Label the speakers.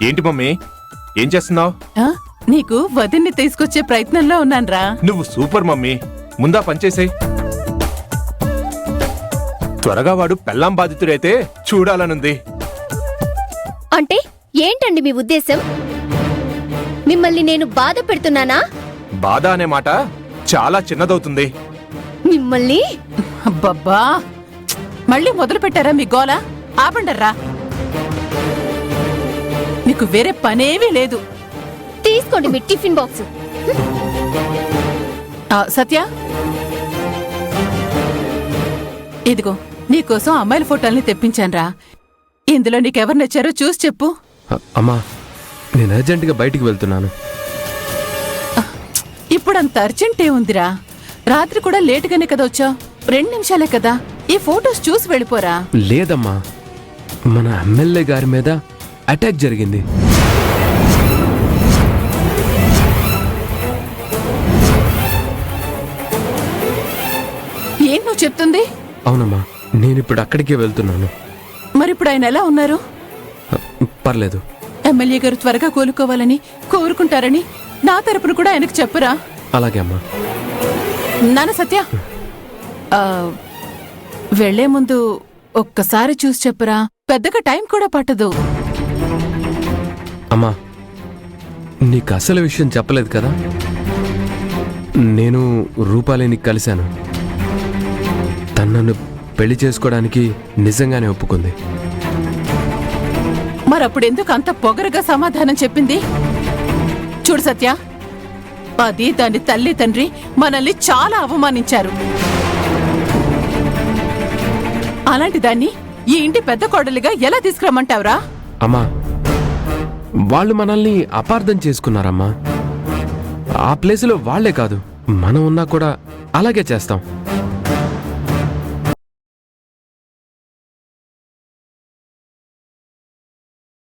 Speaker 1: ఏంటి మమ్మీ, ఏం చేస్తున్నావు?
Speaker 2: నీకు వదిన్ని తీసుకొచ్చే ప్రయత్నంలో ఉన్నాన్రా.
Speaker 1: నువ్వు సూపర్ మమ్మీ, ముందా పనిచేసేయ్. త్వరగా వాడు పెళ్ళాం బాధితుడైతే చూడాలనుంది.
Speaker 3: అంటే ఏంటండి మీ ఉద్దేశం? మిమ్మల్ని నేను బాధ పెడుతున్నానా?
Speaker 1: బాధ అనే మాట చాలా చిన్నదవుతుంది.
Speaker 3: మిమ్మల్ని
Speaker 2: అబ్బబ్బా, మళ్ళీ మొదలు పెట్టారా మీ గోల? ఆపండర్రా, నీకు వేరే పనేమీ లేదు.
Speaker 3: తీసుకోండి మీ టిఫిన్ బాక్స్.
Speaker 2: సత్య, ఇదిగో నీకోసం అమ్మాయిల ఫోటోల్ని తెప్పించాన్రా. ఇందులో నీకెవరు నచ్చారో చూసి చెప్పు.
Speaker 4: అమ్మా, నేను అర్జెంటుగా బయటికి వెళ్తున్నాను.
Speaker 2: ఇప్పుడంత అర్జెంటే ఉందిరా? రాత్రి కూడా లేటుగానే కదా వచ్చావు. 2 నిమిషాలే కదా, ఈ ఫోటోస్ చూసి వెళ్ళిపోరా.
Speaker 4: లేదమ్మా, మన ఎమ్మెల్యే గారి మీద అటాక్ జరిగింది.
Speaker 2: ఏం నువ్వు చెప్తుంది?
Speaker 4: అవునమ్మా, నేనిప్పుడు అక్కడికే వెళ్తున్నాను.
Speaker 2: మరిప్పుడు ఆయన ఎలా ఉన్నారు?
Speaker 4: పర్లేదు.
Speaker 2: ఎమ్మెల్యే గారు త్వరగా కోలుకోవాలని కోరుకుంటారని నా తరపున కూడా ఆయనకు చెప్పురా.
Speaker 4: అలాగే అమ్మా.
Speaker 2: నాన్న సత్య, వెళ్లే ముందు ఒక్కసారి చూసి చెప్పురా. పెద్దగా టైం కూడా పట్టదు.
Speaker 4: అమ్మా, నీకు అసలు విషయం చెప్పలేదు కదా. నేను రూపాలిని కలిశాను. తను నన్ను పెళ్లి చేసుకోవడానికి నిజంగానే ఒప్పుకుంది.
Speaker 2: మరప్పుడెందుకు అంత పొగరగా సమాధానం చెప్పింది? చూడు సత్య, అది దాని తల్లి తండ్రి మనల్ని చాలా అవమానించారు. అలాంటి దాన్ని ఈ ఇంటి పెద్ద కోడలిగా ఎలా తీసుకురమ్మంటావురా?
Speaker 4: అమ్మా, వాళ్ళు మనల్ని అపార్థం చేసుకున్నారమ్మా. ఆ ప్లేసులో వాళ్లే కాదు, మనం ఉన్నా కూడా అలాగే చేస్తాం.